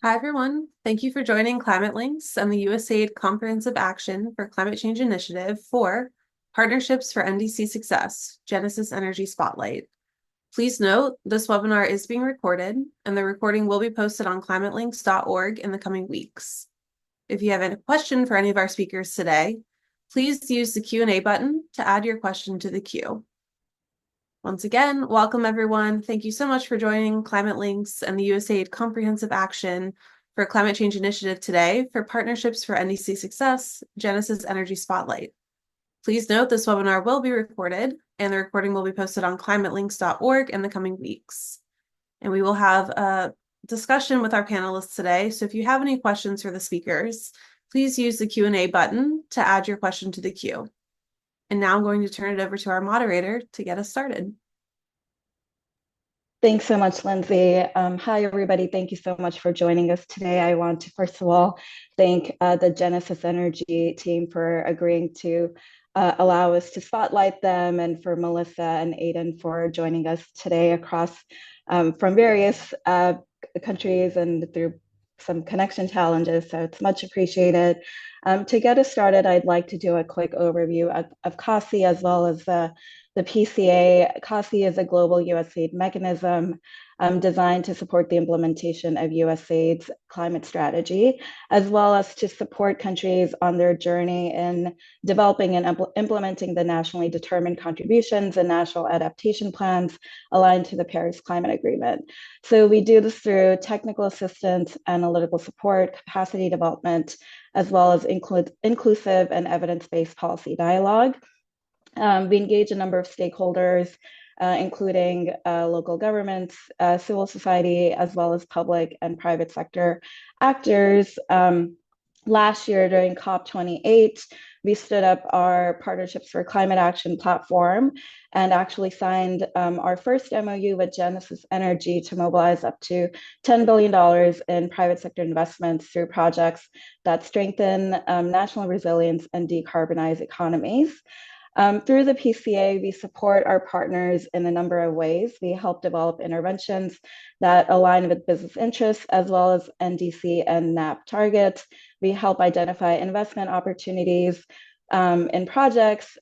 Hi, everyone. Thank you for joining Climatelinks and the USAID Comprehensive Action for Climate Change Initiative for Partnerships for NDC Success, Genesis Energy Spotlight. Please note, this webinar is being recorded, and the recording will be posted on climatelinks.org in the coming weeks. If you have any question for any of our speakers today, please use the Q&A button to add your question to the queue. Once again, welcome everyone. Thank you so much for joining Climatelinks and the USAID Comprehensive Action for Climate Change Initiative today for Partnerships for NDC Success, Genesis Energy Spotlight. Please note this webinar will be recorded and the recording will be posted on climatelinks.org in the coming weeks. And we will have a discussion with our panelists today. So if you have any questions for the speakers, please use the Q&A button to add your question to the queue. And now I'm going to turn it over to our moderator to get us started. Thanks so much, Lindsay. Hi, everybody. Thank you so much for joining us today. I want to, first of all, thank the Genesis Energy team for agreeing to allow us to spotlight them, and for Melissa and Aiden for joining us today across from various countries and through some connection challenges. So it's much appreciated. To get us started, I'd like to do a quick overview of CACCI as well as the PCA. CACCI is a global USAID mechanism designed to support the implementation of USAID's climate strategy, as well as to support countries on their journey in developing and implementing the nationally determined contributions and national adaptation plans aligned to the Paris Climate Agreement. So we do this through technical assistance, analytical support, capacity development, as well as inclusive and evidence-based policy dialogue. We engage a number of stakeholders, including local governments, civil society, as well as public and private sector actors. Last year during COP28, we stood up our Partnerships for Climate Action platform and actually signed our first MOU with Genesis Energy to mobilize up to $10 billion in private sector investments through projects that strengthen national resilience and decarbonize economies. Through the PCA, we support our partners in a number of ways. We help develop interventions that align with business interests, as well as NDC and NAP targets. We help identify investment opportunities in projects.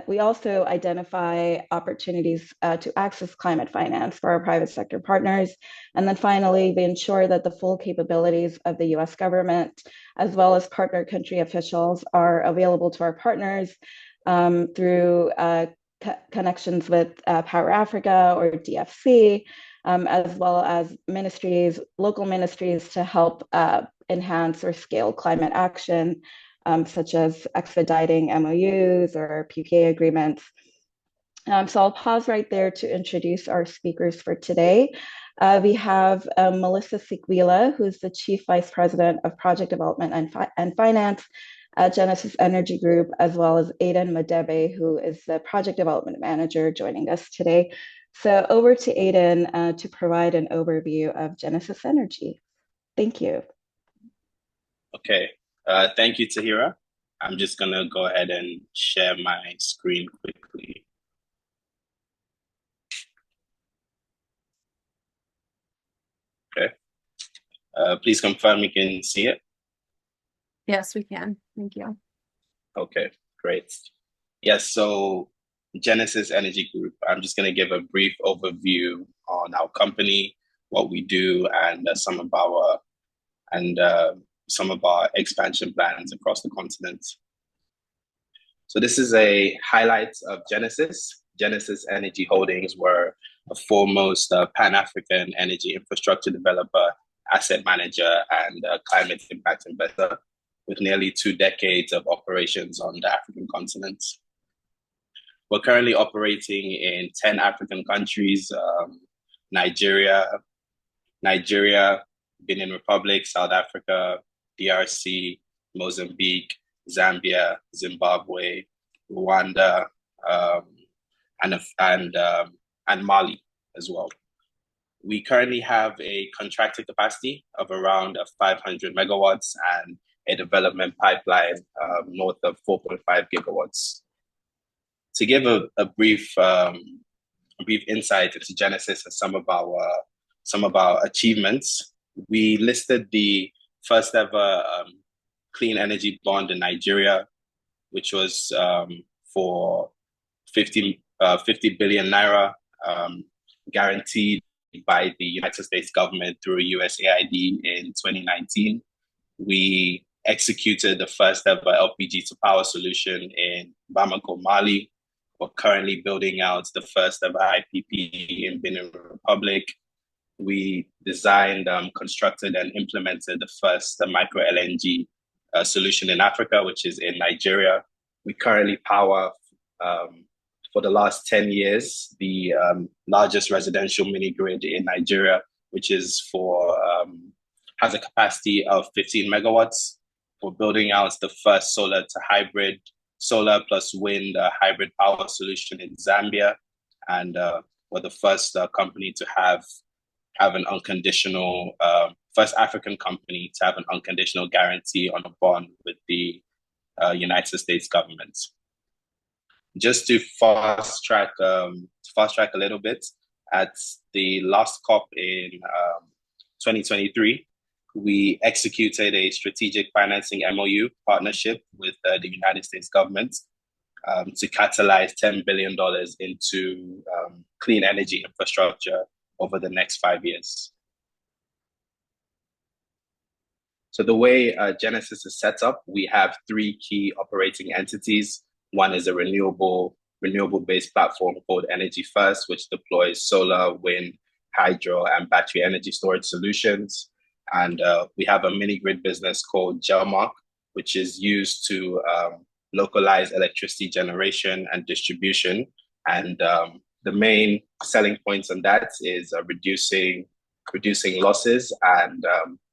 We also identify opportunities to access climate finance for our private sector partners. And then finally, we ensure that the full capabilities of the US government, as well as partner country officials, are available to our partners through connections with Power Africa or DFC, as well as ministries, local ministries, to help enhance or scale climate action, such as expediting MOUs or PPA agreements. So I'll pause right there to introduce our speakers for today. We have Melissa Siquila, who's the Chief Vice President of Project Development and Finance at Genesis Energy Group, as well as Aiden Madebe, who is the Project Development Manager, joining us today. So over to Aiden to provide an overview of Genesis Energy. Thank you. Okay, thank you, Tahira. I'm just gonna go ahead and share my screen quickly. Okay, please confirm you can see it. Yes, we can. Thank you. Okay, great. Yes, so Genesis Energy Group, I'm just going to give a brief overview on our company, what we do, and some of our expansion plans across the continent. So this is a highlight of Genesis. Genesis Energy Holdings were a foremost Pan-African energy infrastructure developer, asset manager, and climate impact investor, with nearly 2 decades of operations on the African continent. We're currently operating in 10 African countries: Nigeria, Benin Republic, South Africa, DRC, Mozambique, Zambia, Zimbabwe, Rwanda, and Mali as well. We currently have a contracted capacity of around 500 megawatts and a development pipeline north of 4.5 gigawatts. To give a brief insight into Genesis and some of our achievements, We listed the first ever clean energy bond in Nigeria, which was for 50 billion naira, guaranteed by the United States government through USAID in 2019. We executed the first ever LPG to power solution in Bamako, Mali. We're currently building out the first ever IPP in Benin Republic. We designed, constructed, and implemented the first micro LNG solution in Africa, which is in Nigeria. We currently power, for the last 10 years, the largest residential mini grid in Nigeria, which is has a capacity of 15 megawatts. We're building out the first solar to hybrid, solar plus wind hybrid power solution in Zambia. And we're the first company to have an unconditional, first African company to have an unconditional guarantee on a bond with the United States government. Just to fast track a little bit, at the last COP in 2023, we executed a strategic financing MOU partnership with the United States government to catalyze $10 billion into clean energy infrastructure over the next 5 years. So the way Genesis is set up, we have 3 key operating entities. One is a renewable-based platform called Energy First, which deploys solar, wind, hydro, and battery energy storage solutions. And we have a mini-grid business called Gelmark, which is used to localize electricity generation and distribution. And the main selling points on that is reducing losses and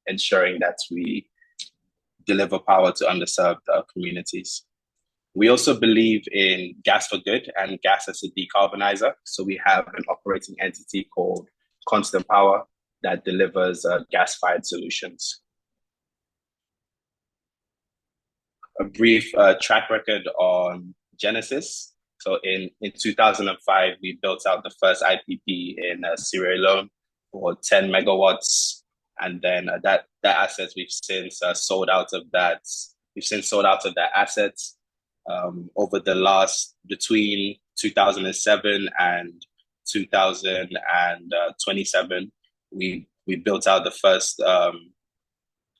ensuring that we deliver power to underserved communities. We also believe in gas for good and gas as a decarbonizer. So we have an operating entity called Constant Power that delivers gas-fired solutions. A brief track record on Genesis. So in 2005, we built out the first IPP in Sierra Leone for 10 megawatts. And then that asset, we've since sold out of that. We've since sold out of that asset. Over the last, between 2007 and 2027, we built out the first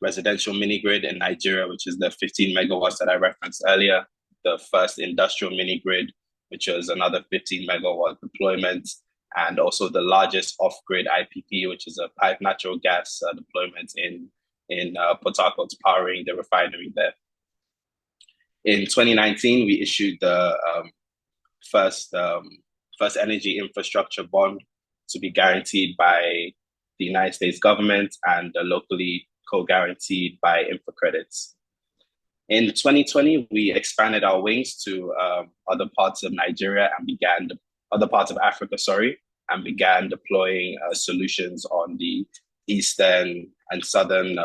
residential mini grid in Nigeria, which is the 15 megawatts that I referenced earlier, the first industrial mini grid, which was another 15 megawatt deployment, and also the largest off-grid IPP, which is a pipe natural gas deployment in Port Harcourt, powering the refinery there. In 2019, we issued the first energy infrastructure bond to be guaranteed by the United States government and locally co-guaranteed by InfraCredits. In 2020, we expanded our wings to other parts of Nigeria and other parts of Africa, and began deploying solutions on the eastern and southern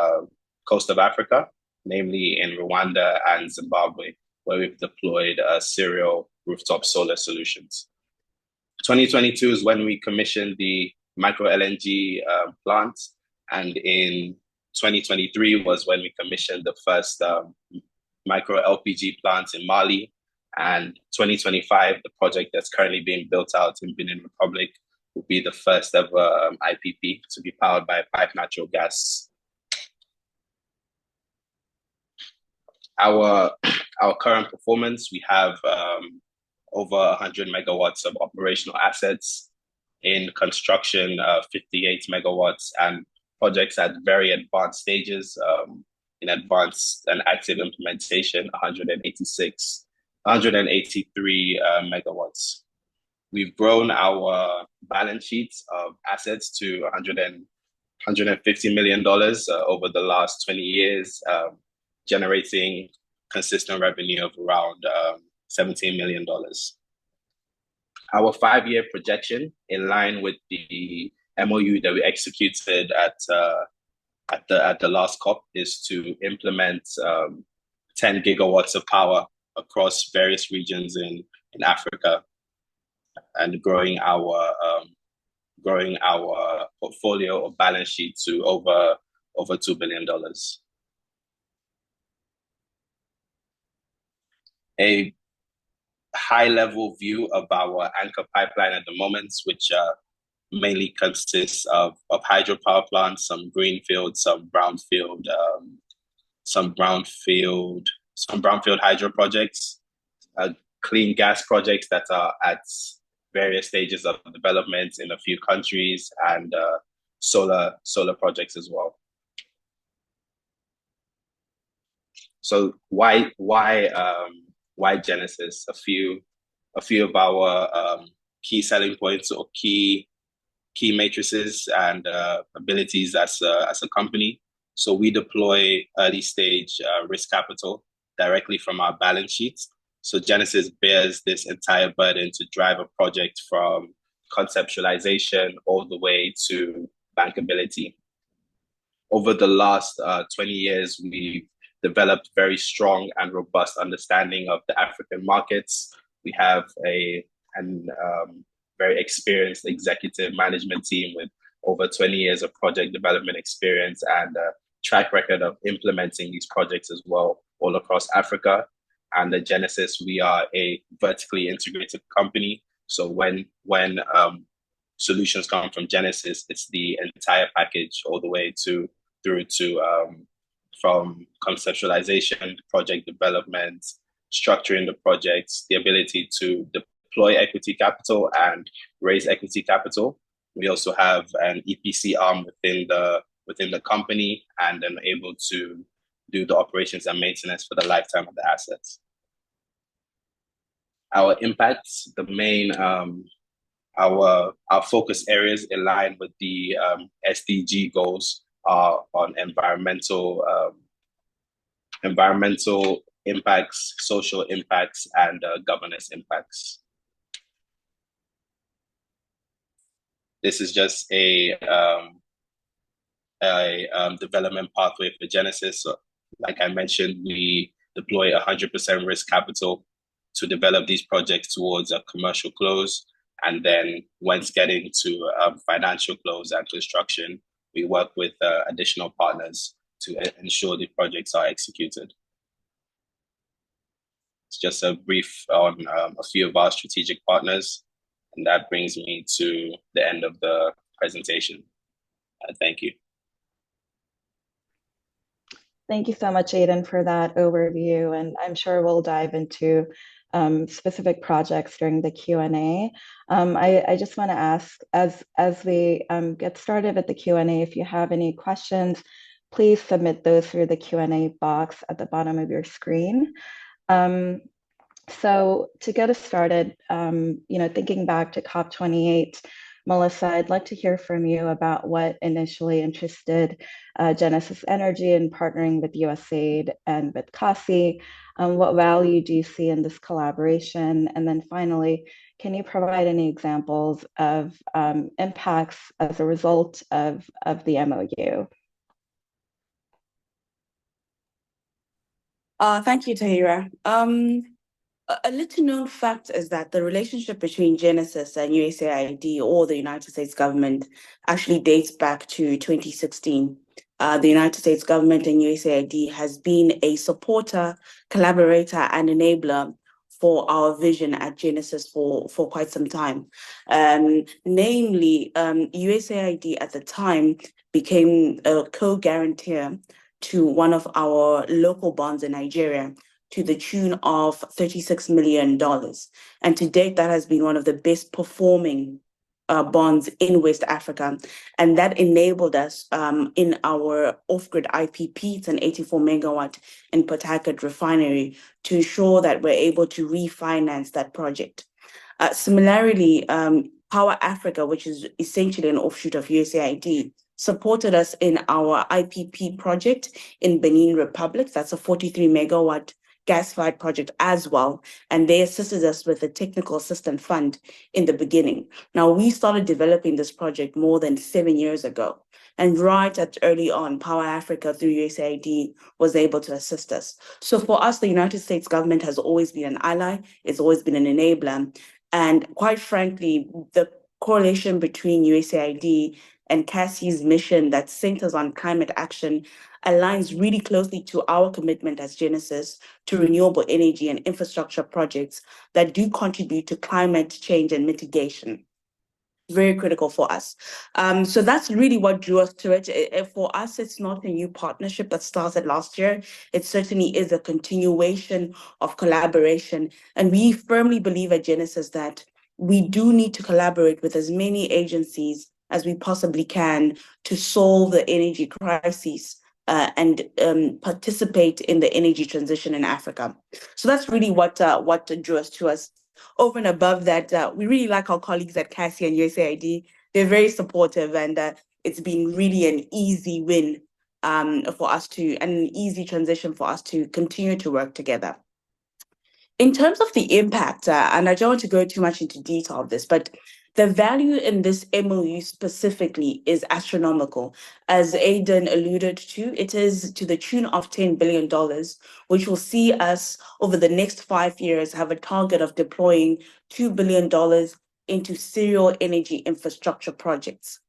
coast of Africa, namely in Rwanda and Zimbabwe, where we've deployed serial rooftop solar solutions. 2022 is when we commissioned the micro LNG plant, and in 2023 was when we commissioned the first micro LPG plant in Mali, and 2025, the project that's currently being built out in Benin Republic, will be the first ever IPP to be powered by pipe natural gas. Our current performance, we have over 100 megawatts of operational assets in construction, 58 megawatts, and projects at very advanced stages, in advanced and active implementation, 183 megawatts. We've grown our balance sheets of assets to $150 million over the last 20 years, generating consistent revenue of around $17 million. Our 5-year projection, in line with the MOU that we executed at the last COP, is to implement 10 gigawatts of power across various regions in Africa, and growing our portfolio or balance sheet to over over $2 billion. A high-level view of our anchor pipeline at the moment, which mainly consists of hydropower plants, some greenfield, some brownfield hydro projects, clean gas projects that are at various stages of development in a few countries, and solar projects as well. So why Genesis? A few of our key selling points or key matrices and abilities as a company. So we deploy early stage risk capital directly from our balance sheets. So Genesis bears this entire burden to drive a project from conceptualization all the way to bankability. Over the last 20 years, we've developed very strong and robust understanding of the African markets. We have a very experienced executive management team with over 20 years of project development experience and a track record of implementing these projects as well all across Africa. And at Genesis, we are a vertically integrated company. So when solutions come from Genesis, it's the entire package all the way through to from conceptualization, project development, structuring the projects, the ability to deploy equity capital and raise equity capital. We also have an EPC arm within the company, and then able to do the operations and maintenance for the lifetime of the assets. Our impacts, the main our focus areas align with the SDG goals are on environmental impacts, social impacts, and governance impacts. This is just a development pathway for Genesis. So, like I mentioned, we deploy 100% risk capital to develop these projects towards a commercial close. And then once getting to financial close and construction, we work with additional partners to ensure the projects are executed. It's just a brief on a few of our strategic partners. And that brings me to the end of the presentation. Thank you. Thank you so much, Aidan, for that overview. And I'm sure we'll dive into specific projects during the Q&A. I just want to ask, as we get started with the Q&A, if you have any questions, please submit those through the Q&A box at the bottom of your screen. So to get us started, thinking back to COP28, Melissa, I'd like to hear from you about what initially interested Genesis Energy in partnering with USAID and with CACCI. What value do you see in this collaboration? And then finally, can you provide any examples of impacts as a result of the MOU? Thank you, Tahira. A little known fact is that the relationship between Genesis and USAID, or the United States government, actually dates back to 2016. The United States government and USAID has been a supporter, collaborator, and enabler for our vision at Genesis for quite some time. Namely, USAID at the time became a co-guarantor to one of our local bonds in Nigeria, to the tune of $36 million. And to date, that has been one of the best performing bonds in West Africa. And that enabled us in our off-grid IPP, it's an 84 megawatt in Port Harcourt refinery, to ensure that we're able to refinance that project. Similarly, Power Africa, which is essentially an offshoot of USAID, supported us in our IPP project in Benin Republic. That's a 43 megawatt gas-fired project as well, and they assisted us with the technical assistance fund in the beginning. Now, we started developing this project more than 7 years ago, and right at early on, Power Africa through USAID was able to assist us. So for us, the United States government has always been an ally, it's always been an enabler, and quite frankly, the correlation between USAID and CACCI's mission that centers on climate action aligns really closely to our commitment as Genesis to renewable energy and infrastructure projects that do contribute to climate change and mitigation. Very critical for us. So that's really what drew us to it. For us, it's not a new partnership that started last year. It certainly is a continuation of collaboration. And we firmly believe at Genesis that we do need to collaborate with as many agencies as we possibly can to solve the energy crisis and participate in the energy transition in Africa. So that's really what drew us to us. Over and above that, we really like our colleagues at CACCI and USAID. They're very supportive, and it's been really an easy win for us to, and an easy transition for us to continue to work together. In terms of the impact, and I don't want to go too much into detail of this, but the value in this MOU specifically is astronomical. As Aidan alluded to, it is to the tune of $10 billion, which will see us over the next 5 years have a target of deploying $2 billion into serial energy infrastructure projects.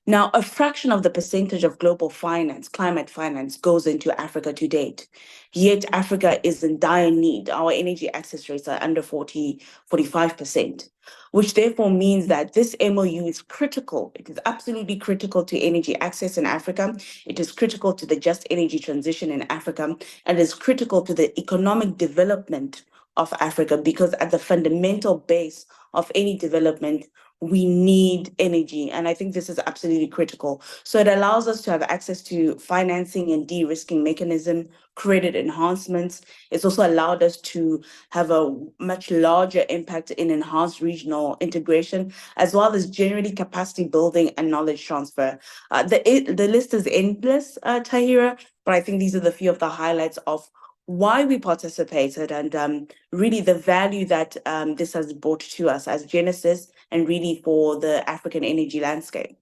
Now, a fraction of the percentage of global finance, climate finance, goes into Africa to date. Yet Africa is in dire need. Our energy access rates are under 45%, which therefore means that this MOU is critical. It is absolutely critical to energy access in Africa. It is critical to the just energy transition in Africa, and is critical to the economic development of Africa, because at the fundamental base of any development, we need energy. And I think this is absolutely critical. So it allows us to have access to financing and de-risking mechanism, credit enhancements. It's also allowed us to have a much larger impact in enhanced regional integration, as well as generally capacity building and knowledge transfer. The list is endless, Tahira, but I think these are the few of the highlights of why we participated, and really the value that this has brought to us as Genesis, and really for the African energy landscape.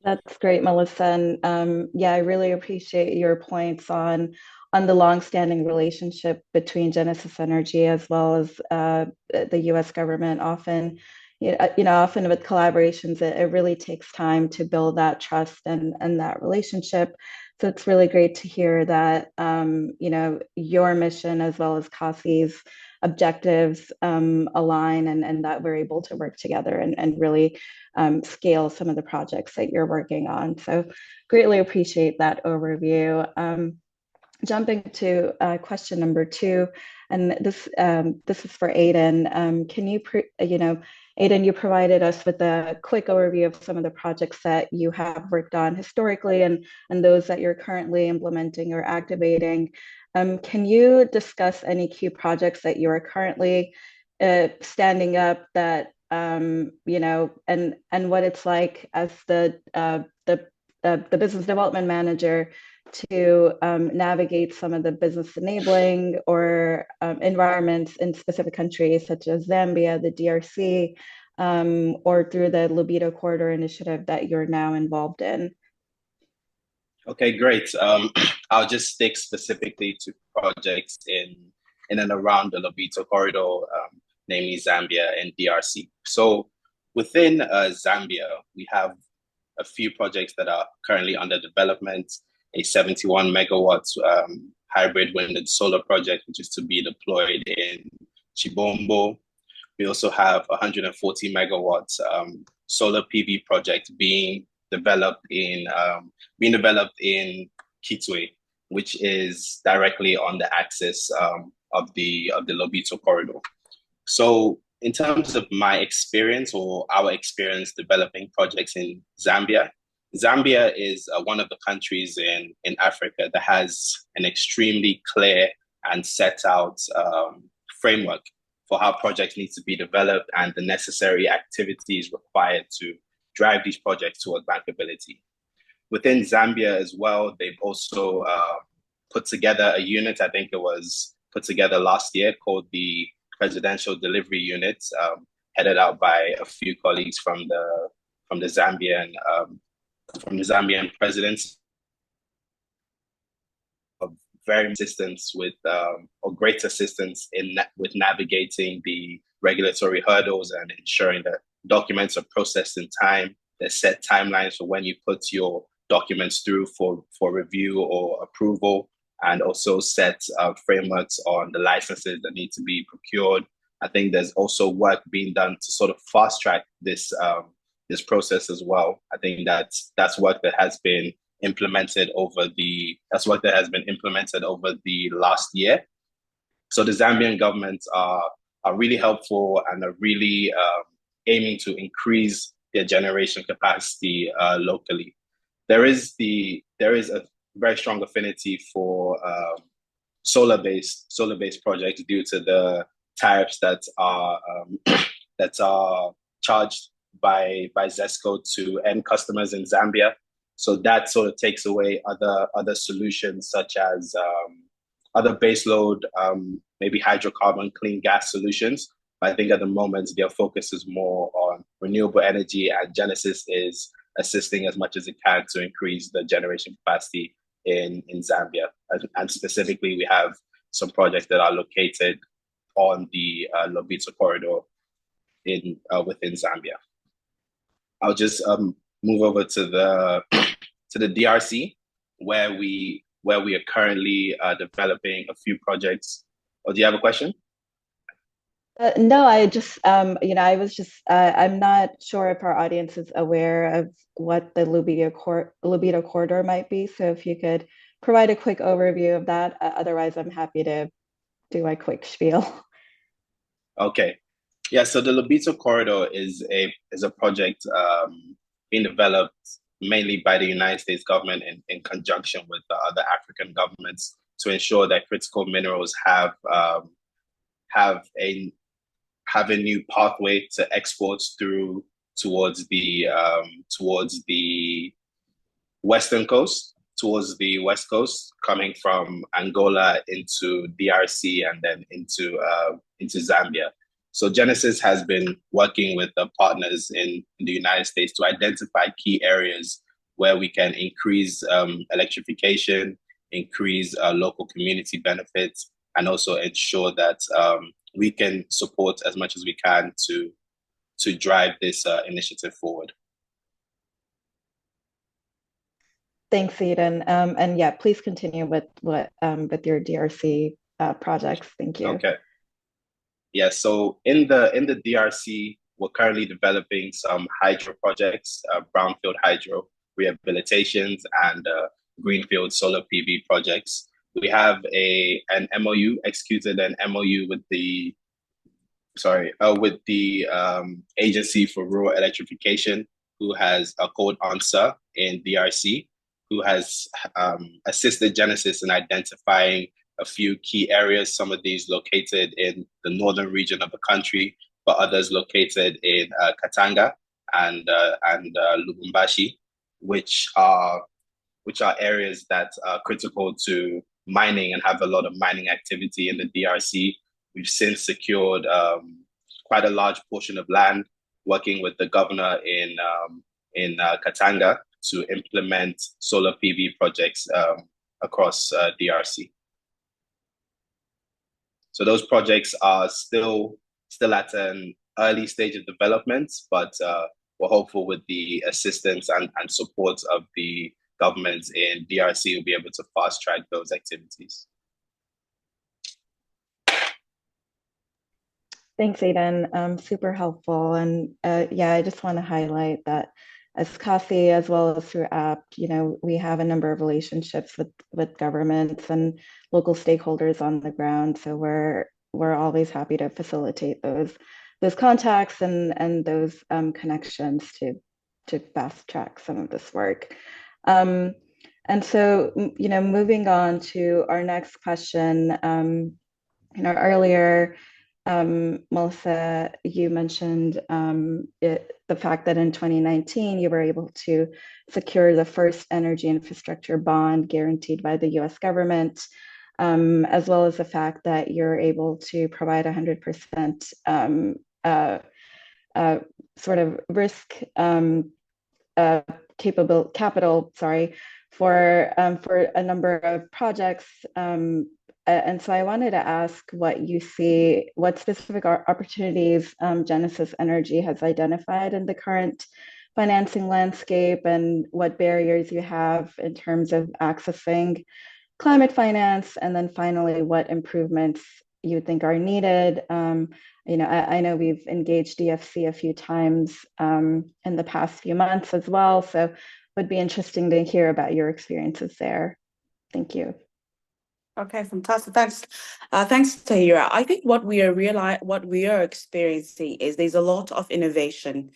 That's great, Melissa. And yeah, I really appreciate your points on the longstanding relationship between Genesis Energy as well as the U.S. government. Often with collaborations, it really takes time to build that trust and that relationship. So it's really great to hear that your mission as well as CACCI's objectives align, and that we're able to work together and really scale some of the projects that you're working on. So greatly appreciate that overview. Jumping to question number 2, and this is for Aidan. Can you, Aidan, you provided us with a quick overview of some of the projects that you have worked on historically and those that you're currently implementing or activating. Can you discuss any key projects that you are currently standing up that, and what it's like as the business development manager to navigate some of the business enabling or environments in specific countries such as Zambia, the DRC, or through the Libido Corridor initiative that you're now involved in? Okay, great. I'll just stick specifically to projects in and around the Lobito Corridor, namely Zambia and DRC. So within Zambia, we have a few projects that are currently under development. A 71 megawatts hybrid wind and solar project, which is to be deployed in Chibombo. We also have 140 megawatts solar PV project being developed in Kitwe, which is directly on the axis of the Lobito corridor. So in terms of my experience or our experience developing projects in Zambia, Zambia is one of the countries in Africa that has an extremely clear and set out framework for how projects need to be developed and the necessary activities required to drive these projects towards bankability. Within Zambia as well, they've also put together a unit, I think it was put together last year, called the Presidential Delivery Unit, headed out by a few colleagues from the Zambian presidency, of very assistance with or great assistance with navigating the regulatory hurdles and ensuring that documents are processed in time There's set timelines for when you put your documents through for review or approval, and also set frameworks on the licenses that need to be procured. I think there's also work being done to sort of fast track this this process as well. I think that's work that has been implemented over the last year. So the Zambian government are really helpful and are really aiming to increase their generation capacity locally. There is a very strong affinity for solar-based projects due to the tariffs that are charged by ZESCO to end customers in Zambia. So that sort of takes away other solutions such as other baseload, maybe hydrocarbon, clean gas solutions. But I think at the moment their focus is more on renewable energy, and Genesis is assisting as much as it can to increase the generation capacity in Zambia. And specifically, we have some projects that are located on the Lobito corridor within Zambia. I'll just move over to the DRC, where we are currently developing a few projects. Oh, do you have a question? No, I just, I was just, I'm not sure if our audience is aware of what the Lobito corridor might be. So if you could provide a quick overview of that. Otherwise, I'm happy to do a quick spiel. Okay. Yeah, so the Lobito corridor is a project being developed mainly by the United States government in conjunction with the other African governments to ensure that critical minerals have a new pathway to exports towards the western coast, towards the west coast, coming from Angola into DRC and then into Zambia. So Genesis has been working with the partners in the United States to identify key areas where we can increase electrification, increase local community benefits, and also ensure that we can support as much as we can to drive this initiative forward. Thanks, Eden. And yeah, please continue with your DRC projects. Thank you. Okay. Yeah, so in the DRC, we're currently developing some hydro projects, brownfield hydro rehabilitations, and greenfield solar PV projects. We have an MOU, executed an MOU with the Agency for Rural Electrification, who has called ANSA in DRC, who has assisted Genesis in identifying a few key areas, some of these located in the northern region of the country, but others located in Katanga and Lubumbashi, which are areas that are critical to mining and have a lot of mining activity in the DRC. We've since secured quite a large portion of land, working with the governor in Katanga to implement solar PV projects across DRC. So those projects are still at an early stage of development, but we're hopeful with the assistance and support of the governments in DRC, we'll be able to fast track those activities. Thanks, Aidan. Super helpful. And yeah, I just want to highlight that as CACCI, as well as through APT, we have a number of relationships with governments and local stakeholders on the ground. So we're always happy to facilitate those contacts and those connections to fast track some of this work. And so, moving on to our next question, earlier, Melissa, you mentioned the fact that in 2019, you were able to secure the first energy infrastructure bond guaranteed by the US government, as well as the fact that you're able to provide 100% sort of risk capital, for a number of projects. And so I wanted to ask what specific opportunities Genesis Energy has identified in the current financing landscape and what barriers you have in terms of accessing climate finance, and then finally, what improvements you think are needed. I know we've engaged DFC a few times in the past few months as well, so would be interesting to hear about your experiences there. Thank you. Okay, fantastic. Thanks, Tahira. I think what we are experiencing is there's a lot of innovation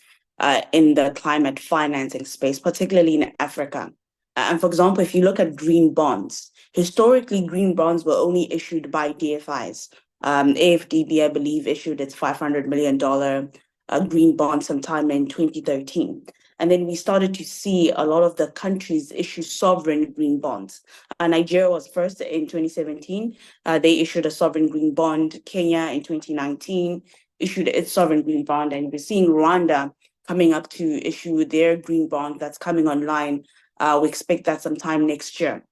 in the climate financing space, particularly in Africa. And for example, if you look at green bonds, historically, green bonds were only issued by DFIs. AFDB, I believe, issued its $500 million green bond sometime in 2013. And then we started to see a lot of the countries issue sovereign green bonds. Nigeria was first in 2017. They issued a sovereign green bond. Kenya in 2019 issued its sovereign green bond. And we're seeing Rwanda coming up to issue their green bond that's coming online. We expect that sometime next year.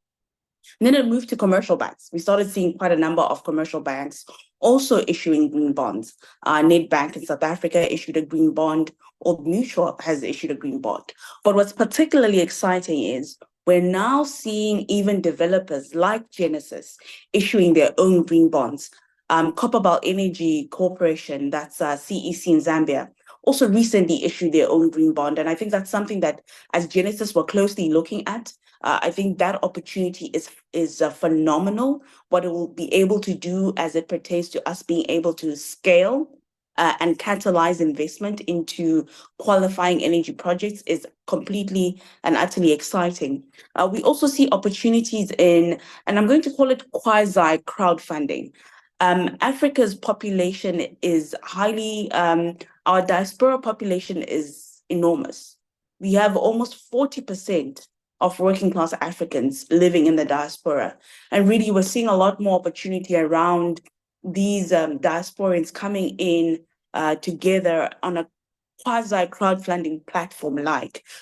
And then it moved to commercial banks. We started seeing quite a number of commercial banks also issuing green bonds. Nedbank in South Africa issued a green bond. Old Mutual has issued a green bond. But what's particularly exciting is we're now seeing even developers like Genesis issuing their own green bonds. Copperbelt Energy Corporation, that's CEC in Zambia, also recently issued their own green bond. And I think that's something that, as Genesis, we're closely looking at. I think that opportunity is phenomenal. What it will be able to do as it pertains to us being able to scale and catalyze investment into qualifying energy projects is completely and utterly exciting. We also see opportunities in, and I'm going to call it quasi crowdfunding. Africa's population is highly, our diaspora population is enormous. We have almost 40% of working class Africans living in the diaspora. And really, we're seeing a lot more opportunity around these diasporans coming in together on a quasi crowdfunding platform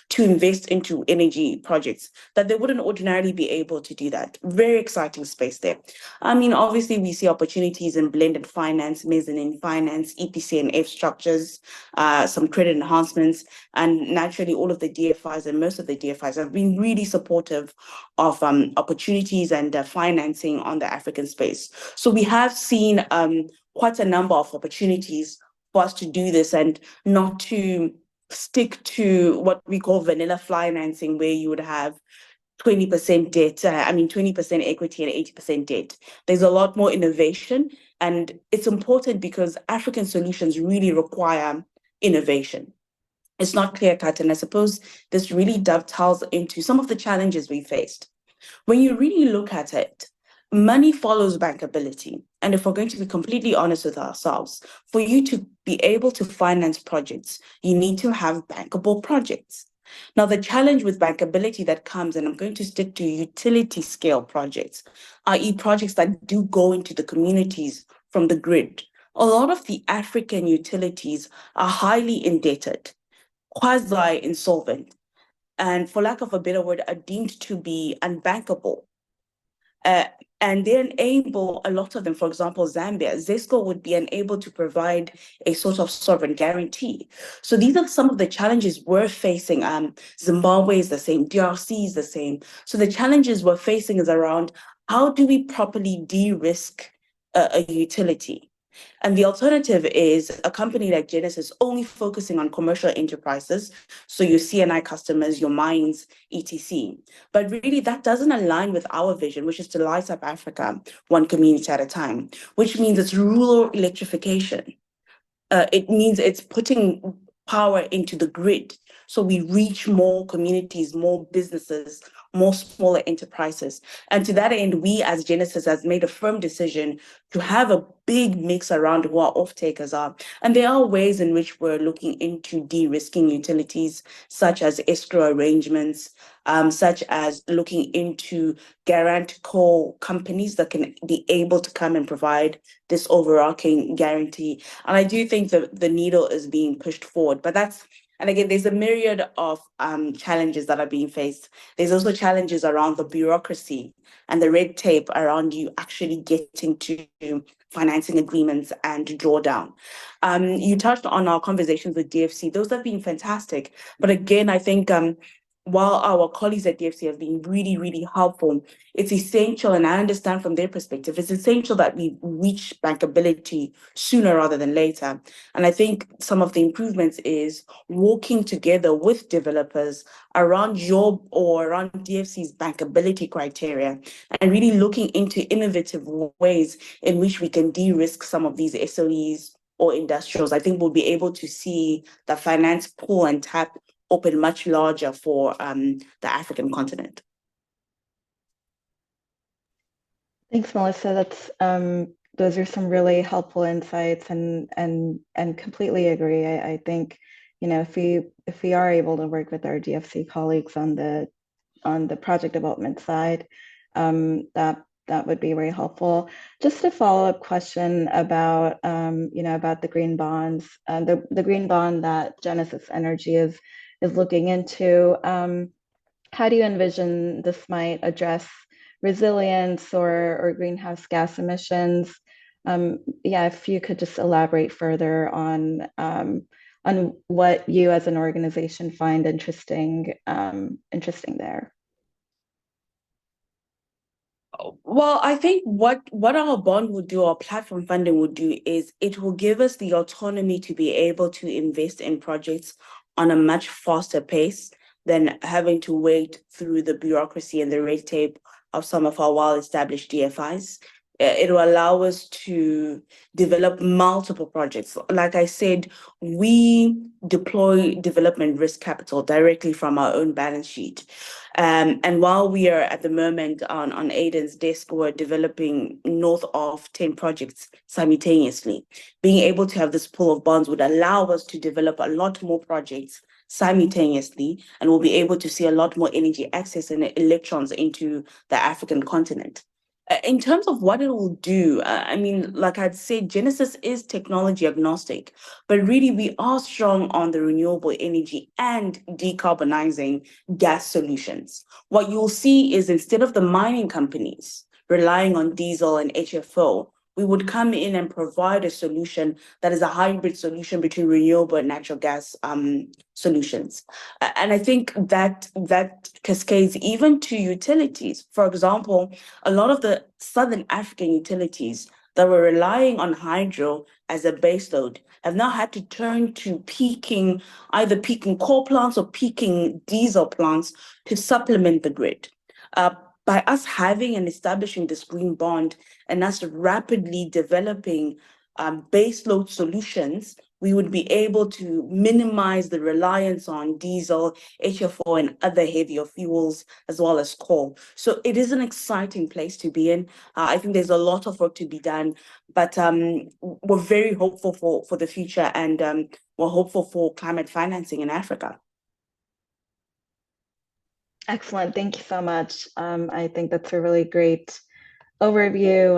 to invest into energy projects that they wouldn't ordinarily be able to do that. Very exciting space there. I mean, obviously we see opportunities in blended finance, mezzanine finance, EPC and F structures, some credit enhancements, and naturally all of the DFIs and most of the DFIs have been really supportive of opportunities and financing on the African space. So we have seen quite a number of opportunities for us to do this and not to stick to what we call vanilla financing, where you would have 20% debt, 20% equity and 80% debt. There's a lot more innovation, and it's important because African solutions really require innovation. It's not clear cut, and I suppose this really dovetails into some of the challenges we faced. When you really look at it, money follows bankability. And if we're going to be completely honest with ourselves, for you to be able to finance projects, you need to have bankable projects. Now, the challenge with bankability that comes, and I'm going to stick to utility scale projects, i.e. projects that do go into the communities from the grid. A lot of the African utilities are highly indebted, quasi-insolvent, and for lack of a better word, are deemed to be unbankable. And they're unable, a lot of them, for example, Zambia, ZESCO would be unable to provide a sort of sovereign guarantee. So these are some of the challenges we're facing. Zimbabwe is the same, DRC is the same. So the challenges we're facing is around how do we properly de-risk a utility? And the alternative is a company like Genesis only focusing on commercial enterprises, so your CNI customers, your mines, etc. But really, that doesn't align with our vision, which is to light up Africa one community at a time, which means it's rural electrification. It means it's putting power into the grid, so we reach more communities, more businesses, more smaller enterprises. And to that end, we as Genesis has made a firm decision to have a big mix around who our off-takers are. And there are ways in which we're looking into de-risking utilities, such as escrow arrangements, such as looking into guarantor companies that can be able to come and provide this overarching guarantee. And I do think that the needle is being pushed forward, but and again, there's a myriad of challenges that are being faced. There's also challenges around the bureaucracy and the red tape around you actually getting to financing agreements and drawdown. You touched on our conversations with DFC. Those have been fantastic. But again, I think while our colleagues at DFC have been really, really helpful, it's essential, and I understand from their perspective, it's essential that we reach bankability sooner rather than later. And I think some of the improvements is working together with developers around your or around DFC's bankability criteria and really looking into innovative ways in which we can de-risk some of these SOEs or industrials. I think we'll be able to see the finance pool and tap open much larger for the African continent. Thanks, Melissa. That's those are some really helpful insights, and completely agree. I think, you know, if we are able to work with our DFC colleagues on the project development side, that would be very helpful. Just a follow-up question about you know, about the green bonds, the green bond that Genesis Energy is looking into. How do you envision this might address resilience or greenhouse gas emissions? Yeah, if you could just elaborate further on what you as an organization find interesting there. Well, I think what our bond would do, our platform funding would do, is it will give us the autonomy to be able to invest in projects on a much faster pace than having to wait through the bureaucracy and the red tape of some of our well-established DFIs. It will allow us to develop multiple projects. Like I said, we deploy development risk capital directly from our own balance sheet. And while we are at the moment on Aidan's desk, we're developing north of 10 projects simultaneously. Being able to have this pool of bonds would allow us to develop a lot more projects simultaneously, and we'll be able to see a lot more energy access and electrons into the African continent. In terms of what it will do, I mean, like I'd said, Genesis is technology agnostic, but really we are strong on the renewable energy and decarbonizing gas solutions. What you'll see is instead of the mining companies relying on diesel and HFO, we would come in and provide a solution that is a hybrid solution between renewable and natural gas solutions. And I think that cascades even to utilities. For example, a lot of the Southern African utilities that were relying on hydro as a baseload have now had to turn to either peaking coal plants or peaking diesel plants to supplement the grid. By us having and establishing this green bond and us rapidly developing baseload solutions, we would be able to minimize the reliance on diesel, HFO, and other heavier fuels, as well as coal. So it is an exciting place to be in. I think there's a lot of work to be done, but we're very hopeful for the future, and we're hopeful for climate financing in Africa. Excellent. Thank you so much. I think that's a really great overview,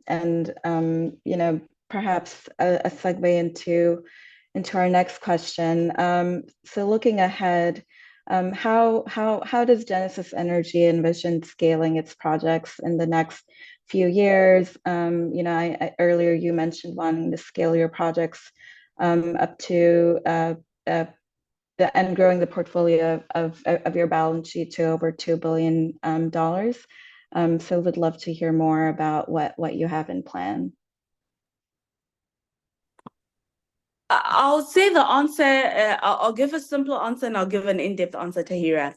and you know, perhaps a segue into our next question. So looking ahead, how does Genesis Energy envision scaling its projects in the next few years? You know, earlier you mentioned wanting to scale your projects up to and growing the portfolio of your balance sheet to over $2 billion. So would love to hear more about what you have in plan. I'll say the answer, I'll give a simple answer and I'll give an in-depth answer, Tahira.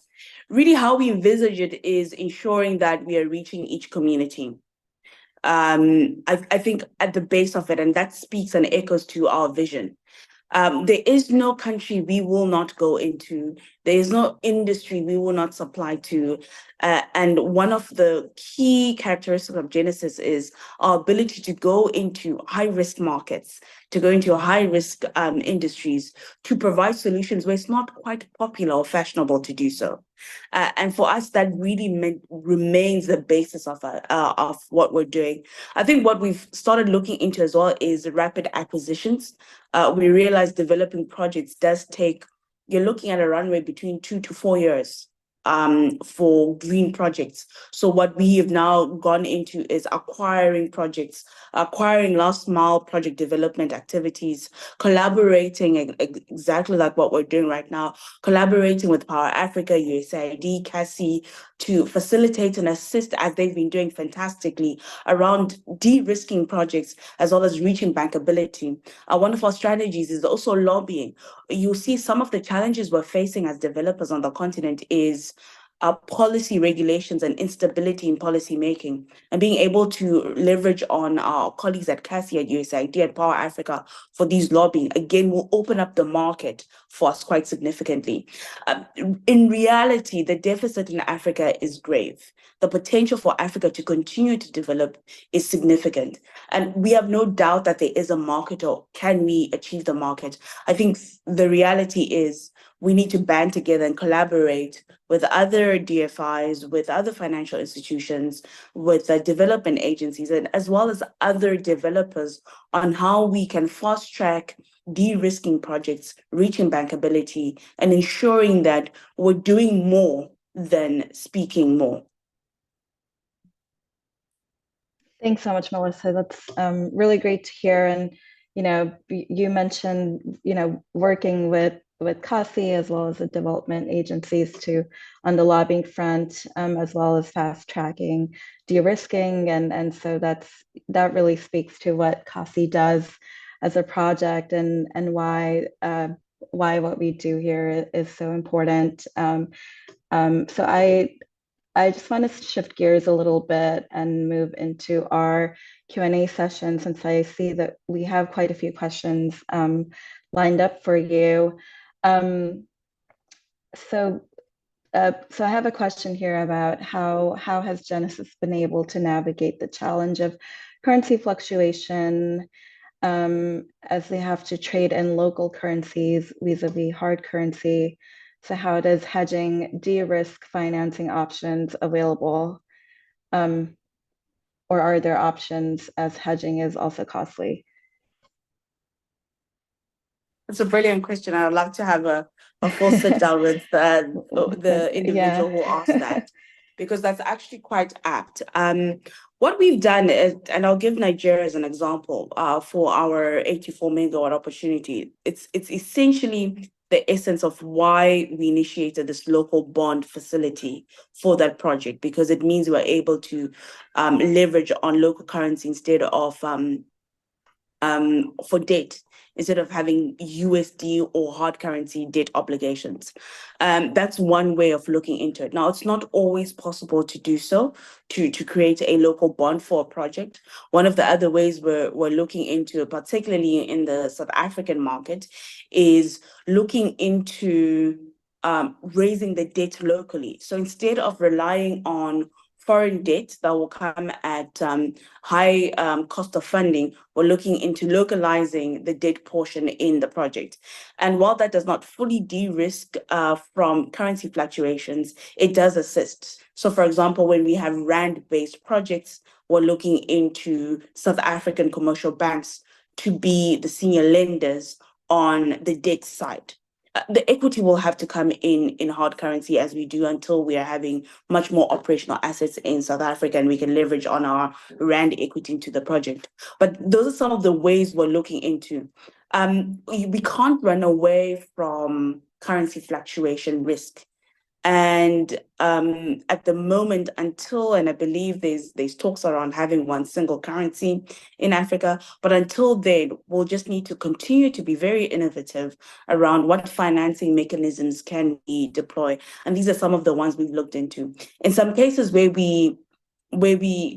Really how we envisage it is ensuring that we are reaching each community. I think at the base of it, and that speaks and echoes to our vision. There is no country we will not go into. There is no industry we will not supply to. And one of the key characteristics of Genesis is our ability to go into high-risk markets, to go into high-risk industries, to provide solutions where it's not quite popular or fashionable to do so. And for us, that really remains the basis of what we're doing. I think what we've started looking into as well is rapid acquisitions. We realize developing projects does take, you're looking at a runway between 2 to 4 years for green projects. So what we have now gone into is acquiring projects, acquiring last mile project development activities, collaborating exactly like what we're doing right now, collaborating with Power Africa, USAID, CACCI, to facilitate and assist, as they've been doing fantastically, around de-risking projects as well as reaching bankability. One of our strategies is also lobbying. You see some of the challenges we're facing as developers on the continent is policy regulations and instability in policy making, and being able to leverage on our colleagues at CACCI, at USAID, at Power Africa for these lobbying, again, will open up the market for us quite significantly. In reality, the deficit in Africa is grave. The potential for Africa to continue to develop is significant. And we have no doubt that there is a market, or can we achieve the market? I think the reality is we need to band together and collaborate with other DFIs, with other financial institutions, with development agencies, and as well as other developers on how we can fast track de-risking projects, reaching bankability, and ensuring that we're doing more than speaking more. Thanks so much, Melissa. That's really great to hear. And, you mentioned, working with CACCI as well as the development agencies on the lobbying front, as well as fast tracking de-risking. And so that really speaks to what CACCI does as a project, and why what we do here is so important. So I just want to shift gears a little bit and move into our Q&A session, since I see that we have quite a few questions lined up for you. So I have a question here about how has Genesis been able to navigate the challenge of currency fluctuation, as they have to trade in local currencies vis-a-vis hard currency. So how does hedging de-risk financing options available? Or are there options, as hedging is also costly? That's a brilliant question. I would love to have a full sit down with the individual who asked that, because that's actually quite apt. What we've done is, and I'll give Nigeria as an example, for our 84 megawatt opportunity, it's essentially the essence of why we initiated this local bond facility for that project, because it means we're able to leverage on local currency instead of for debt, instead of having USD or hard currency debt obligations. That's one way of looking into it. Now, it's not always possible to do so, to create a local bond for a project. One of the other ways we're looking into, particularly in the South African market, is looking into raising the debt locally. So instead of relying on foreign debt that will come at high cost of funding, we're looking into localizing the debt portion in the project. And while that does not fully de-risk from currency fluctuations, it does assist. So for example, when we have rand-based projects, we're looking into South African commercial banks to be the senior lenders on the debt side. The equity will have to come in hard currency, as we do, until we are having much more operational assets in South Africa and we can leverage on our rand equity into the project. But those are some of the ways we're looking into. We can't run away from currency fluctuation risk. And at the moment, until, and I believe there's talks around having one single currency in Africa, but until then, we'll just need to continue to be very innovative around what financing mechanisms can we deploy. And these are some of the ones we've looked into. In some cases where we,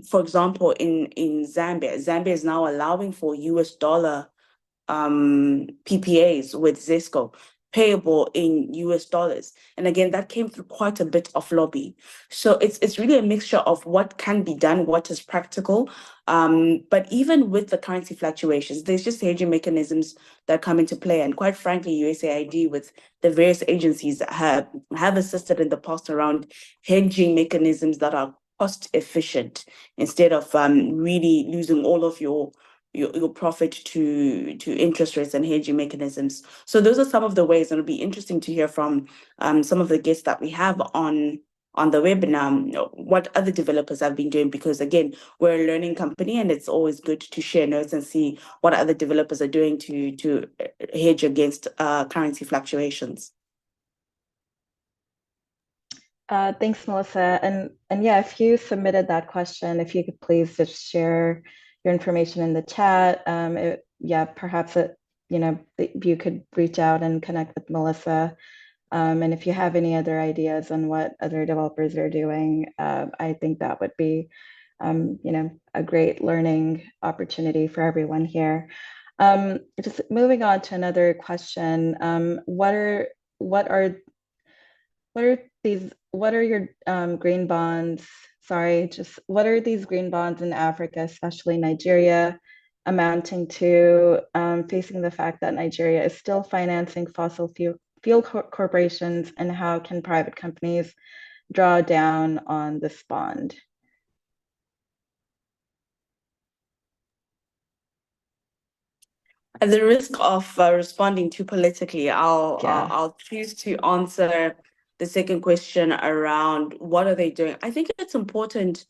for example, in Zambia is now allowing for US dollar PPAs with ZESCO, payable in US dollars. And again, that came through quite a bit of lobby. So it's really a mixture of what can be done, what is practical. But even with the currency fluctuations, there's just hedging mechanisms that come into play. And quite frankly, USAID with the various agencies have assisted in the past around hedging mechanisms that are cost efficient, instead of really losing all of your your profit to interest rates and hedging mechanisms. So those are some of the ways, and it'll be interesting to hear from some of the guests that we have on the webinar, what other developers have been doing, because again, we're a learning company and it's always good to share notes and see what other developers are doing to hedge against currency fluctuations. Thanks, Melissa. And yeah, if you submitted that question, if you could please just share your information in the chat. Perhaps you could reach out and connect with Melissa. And if you have any other ideas on what other developers are doing, I think that would be, a great learning opportunity for everyone here. Just moving on to another question. What are your green bonds? What are these green bonds in Africa, especially Nigeria, amounting to, facing the fact that Nigeria is still financing fossil fuel corporations, and how can private companies draw down on this bond? At the risk of responding too politically, I'll choose to answer the second question around what are they doing. I think it's important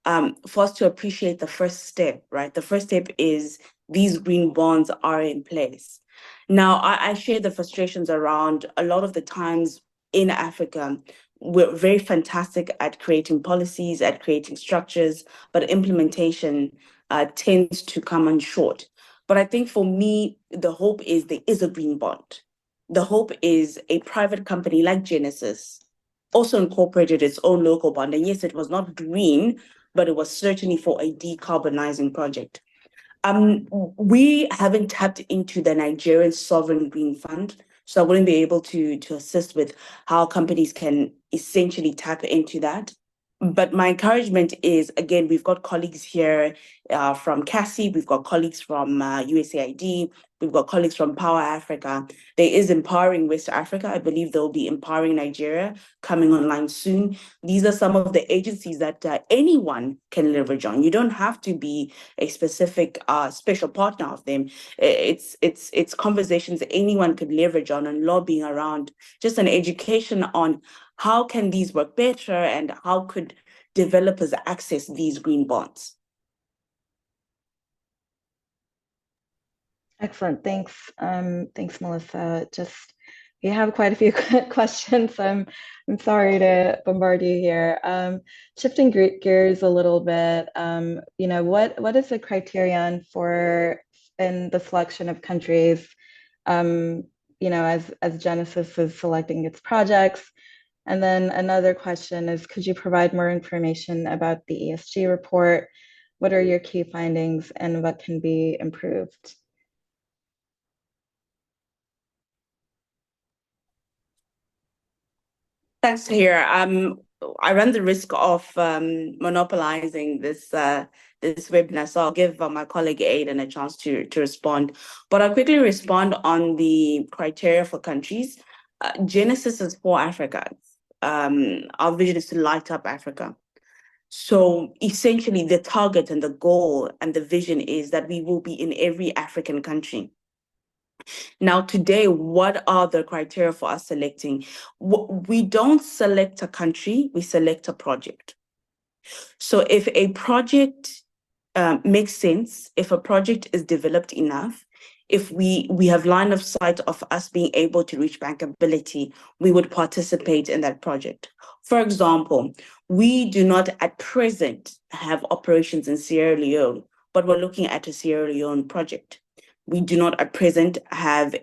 for us to appreciate the first step, right? The first step is these green bonds are in place. Now, I share the frustrations around a lot of the times in Africa. We're very fantastic at creating policies, at creating structures, but implementation tends to come on short. But I think for me, the hope is there is a green bond. The hope is a private company like Genesis also incorporated its own local bond. And yes, it was not green, but it was certainly for a decarbonizing project. We haven't tapped into the Nigerian Sovereign Green Fund, so I wouldn't be able to assist with how companies can essentially tap into that. But my encouragement is, again, we've got colleagues here from CACCI, we've got colleagues from USAID, we've got colleagues from Power Africa. There is Empowering West Africa. I believe they'll be Empowering Nigeria coming online soon. These are some of the agencies that anyone can leverage on. You don't have to be a specific special partner of them. It's conversations anyone could leverage on, and lobbying around just an education on how can these work better and how could developers access these green bonds. Excellent. Thanks. Thanks, Melissa. You have quite a few questions. I'm sorry to bombard you here. Shifting gears a little bit, what is the criterion for in the selection of countries, as Genesis is selecting its projects? And then another question is, could you provide more information about the ESG report? What are your key findings and what can be improved? Thanks, Tahir. I run the risk of monopolizing this webinar, so I'll give my colleague Aidan a chance to respond. But I'll quickly respond on the criteria for countries. Genesis is for Africa. Our vision is to light up Africa. So essentially, the target and the goal and the vision is that we will be in every African country. Now, today, what are the criteria for us selecting? We don't select a country, we select a project. So if a project makes sense, if a project is developed enough, if we have line of sight of us being able to reach bankability, we would participate in that project. For example, we do not at present have operations in Sierra Leone, but we're looking at a Sierra Leone project. We do not at present have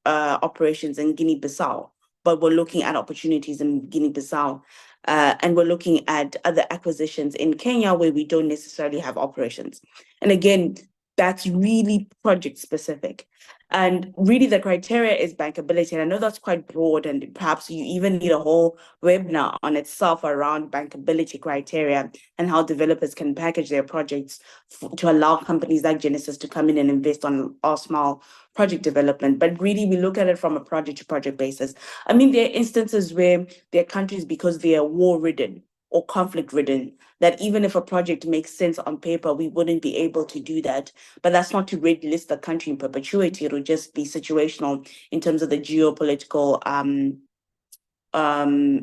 operations in Guinea-Bissau, but we're looking at opportunities in Guinea-Bissau. And we're looking at other acquisitions in Kenya where we don't necessarily have operations. And again, that's really project specific. And really the criteria is bankability. And I know that's quite broad, and perhaps you even need a whole webinar on itself around bankability criteria and how developers can package their projects to allow companies like Genesis to come in and invest on our small project development. But really, we look at it from a project to project basis. I mean, there are instances where there are countries, because they are war-ridden or conflict-ridden, that even if a project makes sense on paper, we wouldn't be able to do that. But that's not to red list the country in perpetuity. It'll just be situational in terms of the geopolitical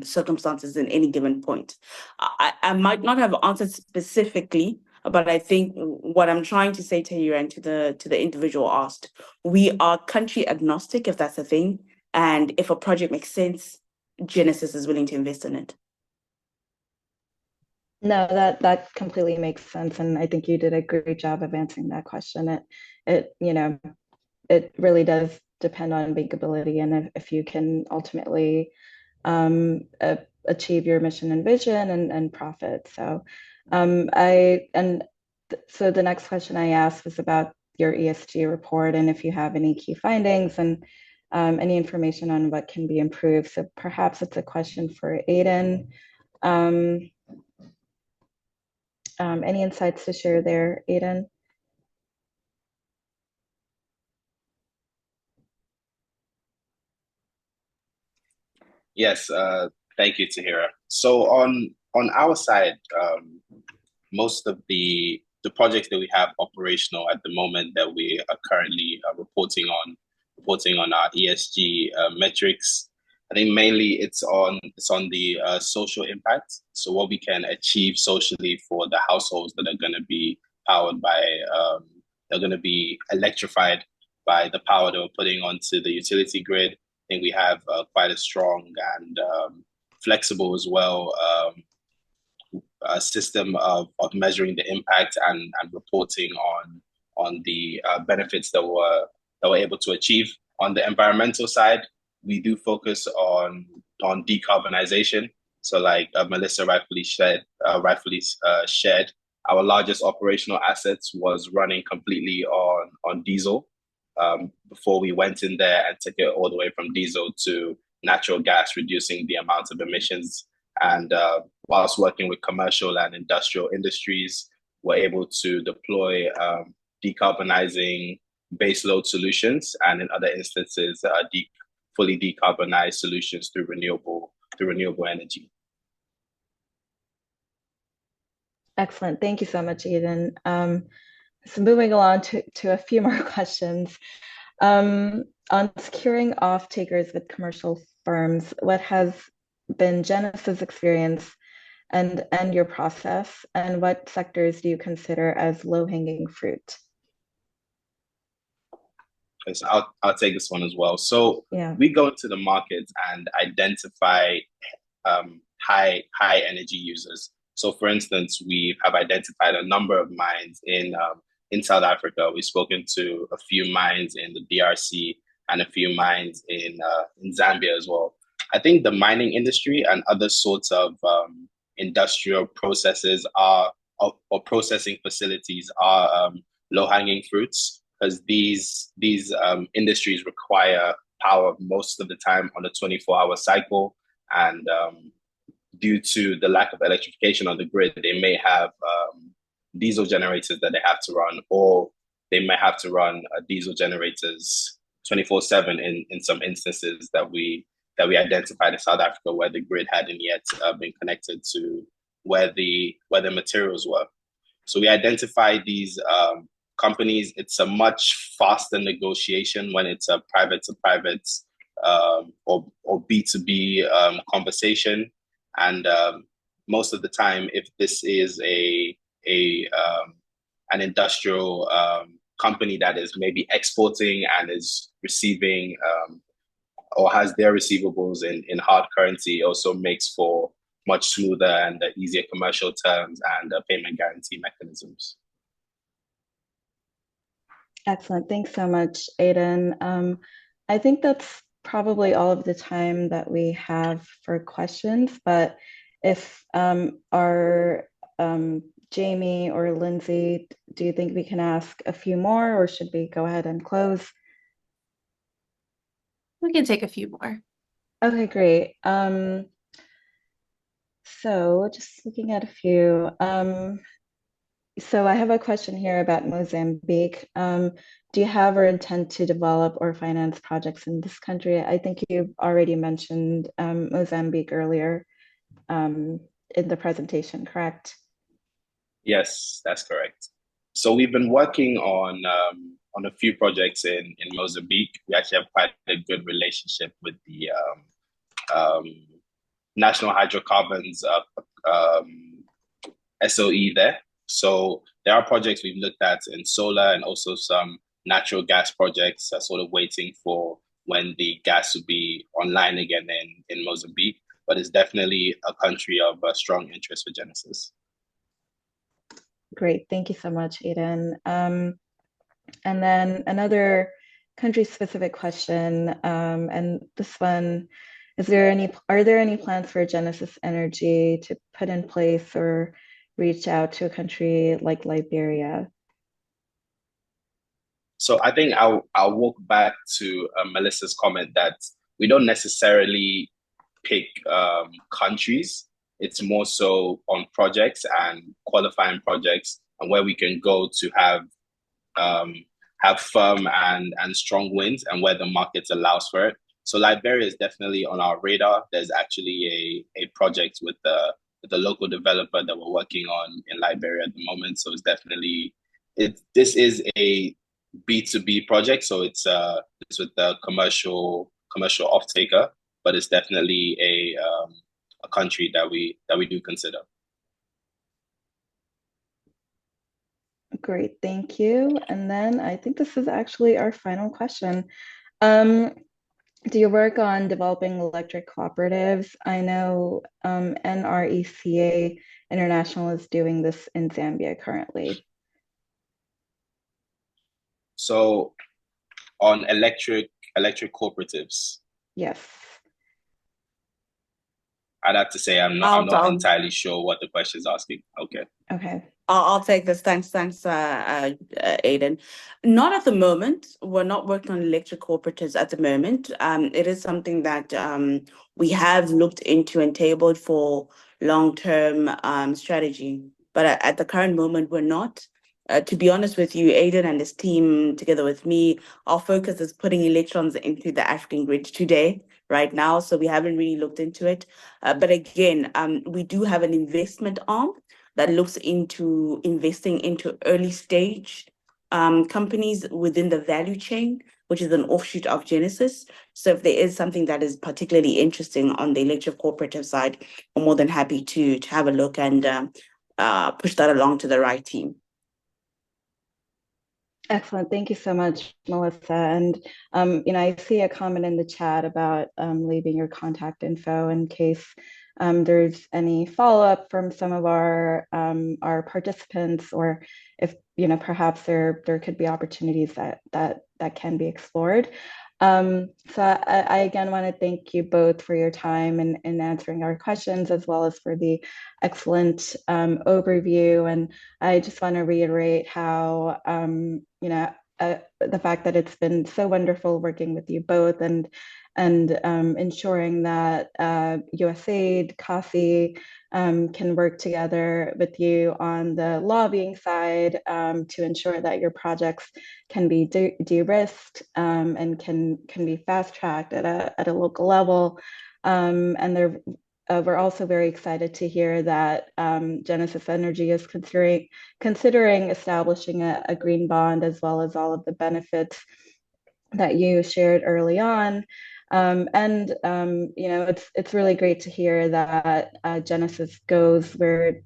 circumstances in any given point. I might not have answered specifically, but I think what I'm trying to say to you and to the individual asked, we are country agnostic, if that's a thing. And if a project makes sense, Genesis is willing to invest in it. No, that completely makes sense, and I think you did a great job of answering that question. It really does depend on bankability, and if you can ultimately achieve your mission and vision and profit. So so the next question I asked was about your ESG report and if you have any key findings and any information on what can be improved. So perhaps it's a question for Aiden. Any insights to share there, Aiden? Yes, thank you, Tahira. So on our side, most of the projects that we have operational at the moment that we are currently reporting on our ESG metrics. I think mainly it's on the social impact. So what we can achieve socially for the households that are going to be powered by, they're going to be electrified by the power that we're putting onto the utility grid. I think we have quite a strong and flexible as well system of measuring the impact and reporting on the benefits that we're able to achieve. On the environmental side, we do focus on decarbonization. So, like Melissa rightfully shared, our largest operational assets was running completely on diesel. Before we went in there and took it all the way from diesel to natural gas, reducing the amount of emissions. And whilst working with commercial and industrial industries, we're able to deploy decarbonizing baseload solutions, and in other instances, fully decarbonized solutions through renewable energy. Excellent. Thank you so much, Eden. So moving along to a few more questions. On securing off-takers with commercial firms, what has been Genesis' experience and your process, and what sectors do you consider as low-hanging fruit? Okay, so I'll take this one as well. So we go into the market and identify high energy users. So, for instance, we have identified a number of mines in South Africa. We've spoken to a few mines in the DRC and a few mines in Zambia as well. I think the mining industry and other sorts of industrial processes or processing facilities are low-hanging fruits, because these industries require power most of the time on a 24-hour cycle, and due to the lack of electrification on the grid, they may have diesel generators that they have to run, or they may have to run diesel generators 24/7 in some instances that we identified in South Africa, where the grid hadn't yet been connected to where the materials were. So we identified these companies. It's a much faster negotiation when it's a private to private or B2B conversation. And most of the time, if this is an industrial company that is maybe exporting and is receiving or has their receivables in hard currency, it also makes for much smoother and easier commercial terms and payment guarantee mechanisms. Excellent. Thanks so much, Aiden. I think that's probably all of the time that we have for questions, but if our Jamie or Lindsay, do you think we can ask a few more, or should we go ahead and close? We can take a few more. Okay, great. So just looking at a few. So I have a question here about Mozambique. Do you have or intend to develop or finance projects in this country? I think you already mentioned Mozambique earlier. in the presentation, correct? Yes, that's correct. So we've been working on a few projects in Mozambique. We actually have quite a good relationship with the um, National Hydrocarbons SOE there. So there are projects we've looked at in solar and also some natural gas projects sort of waiting for when the gas will be online again in Mozambique. But it's definitely a country of strong interest for Genesis. Great, thank you so much, Aiden. And then another country-specific question, and this one, are there any plans for Genesis Energy to put in place or reach out to a country like Liberia? So I think I'll walk back to Melissa's comment that we don't necessarily pick countries. It's more so on projects and qualifying projects and where we can go to have firm and strong wins and where the market allows for it. So Liberia is definitely on our radar. There's actually a project with the local developer that we're working on in Liberia at the moment. So it's definitely this is a B2B project, so it's with the commercial off taker, but it's definitely a country that we do consider. Great, thank you. And then I think this is actually our final question. Do you work on developing electric cooperatives? I know NRECA International is doing this in Zambia currently. So on electric cooperatives. Yes. I'd have to say I'm not entirely sure what the question is asking. Okay. Okay. I'll take this. Thanks, Aiden. Not at the moment. We're not working on electric cooperatives at the moment. It is something that we have looked into and tabled for long-term strategy. But at the current moment, we're not. To be honest with you, Aiden and his team, together with me, our focus is putting electrons into the African grid today, right now. So we haven't really looked into it. But again, we do have an investment arm that looks into investing into early stage companies within the value chain, which is an offshoot of Genesis. So if there is something that is particularly interesting on the electric cooperative side, I'm more than happy to have a look and push that along to the right team. Excellent. Thank you so much, Melissa. And I see a comment in the chat about leaving your contact info in case there's any follow-up from some of our participants, or if perhaps there could be opportunities that can be explored. So I again want to thank you both for your time in answering our questions, as well as for the excellent overview. And I just want to reiterate how the fact that it's been so wonderful working with you both, and ensuring that USAID, CACCI can work together with you on the lobbying side to ensure that your projects can be de-risked and can be fast-tracked at a local level. And we're also very excited to hear that Genesis Energy is considering establishing a green bond, as well as all of the benefits that you shared early on. It's really great to hear that Genesis goes where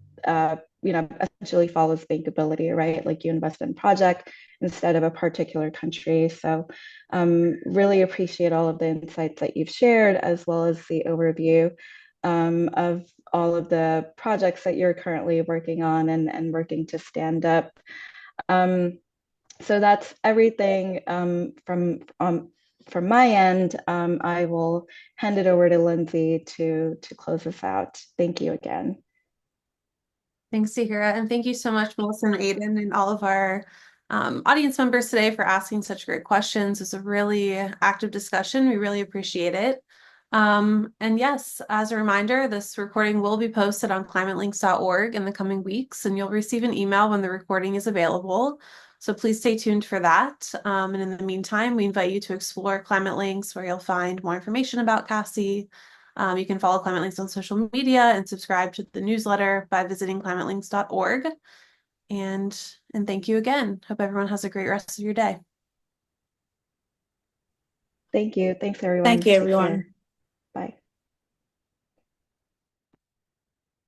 essentially follows bankability, right? Like you invest in project instead of a particular country. So really appreciate all of the insights that you've shared, as well as the overview of all of the projects that you're currently working on and working to stand up. So that's everything from my end. I will hand it over to Lindsay to close us out. Thank you again. Thanks, Zahira, and thank you so much, Melissa and Aiden, and all of our audience members today for asking such great questions. It's a really active discussion. We really appreciate it. And yes, as a reminder, this recording will be posted on climatelinks.org in the coming weeks, and you'll receive an email when the recording is available. So please stay tuned for that. And in the meantime, we invite you to explore Climate Links, where you'll find more information about CACCI, You can follow Climatelinks on social media and subscribe to the newsletter by visiting climatelinks.org. And thank you again. Hope everyone has a great rest of your day. Thank you. Thanks, everyone. Thank you, Take everyone. care.